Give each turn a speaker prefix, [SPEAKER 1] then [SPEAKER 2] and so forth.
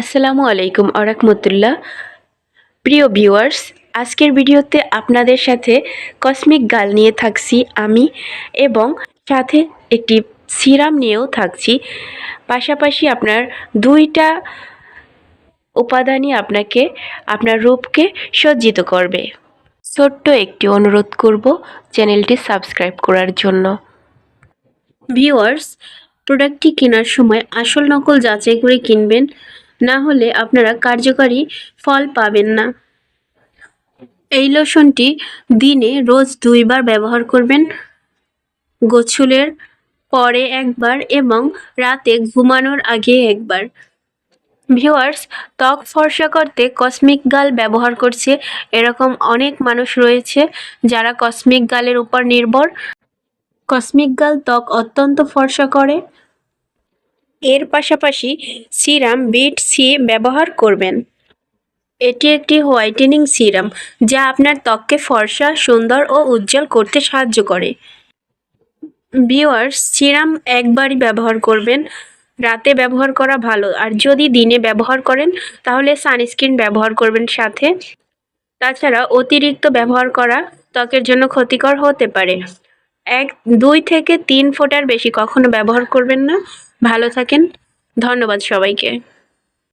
[SPEAKER 1] আসসালামু আলাইকুম আরাহমাতুল্লাহ। প্রিয় ভিউয়ার্স, আজকের ভিডিওতে আপনাদের সাথে কসমিক গাল নিয়ে থাকছি আমি, এবং সাথে একটি সিরাম নিয়েও থাকছি। পাশাপাশি আপনার দুইটা উপাদানই আপনাকে আপনার রূপকে সজ্জিত করবে। ছোট্ট একটি অনুরোধ করব চ্যানেলটি সাবস্ক্রাইব করার জন্য। ভিউয়ার্স, প্রোডাক্টটি কেনার সময় আসল নকল যাচাই করে কিনবেন, না হলে আপনারা কার্যকরী ফল পাবেন না। এই লোশনটি দিনে রোজ 2 বার ব্যবহার করবেন, গোসলের পরে একবার এবং রাতে ঘুমানোর আগে একবার। ভিউয়ার্স, ত্বক ফর্সা করতে কসমিক গাল ব্যবহার করছে এরকম অনেক মানুষ রয়েছে যারা কসমিক গালের উপর নির্ভর। কসমিক গাল ত্বক অত্যন্ত ফর্সা করে। এর পাশাপাশি সিরাম বিট সি ব্যবহার করবেন। এটি একটি হোয়াইটেনিং সিরাম যা আপনার ত্বককে ফর্সা, সুন্দর ও উজ্জ্বল করতে সাহায্য করে। ভিউয়ার্স, সিরাম একবারই ব্যবহার করবেন, রাতে ব্যবহার করা ভালো, আর যদি দিনে ব্যবহার করেন তাহলে সানস্ক্রিন ব্যবহার করবেন সাথে। তাছাড়া অতিরিক্ত ব্যবহার করা ত্বকের জন্য ক্ষতিকর হতে পারে। 2 থেকে 3 ফোঁটার বেশি কখনো ব্যবহার করবেন না। ভালো থাকেন। ধন্যবাদ সবাইকে।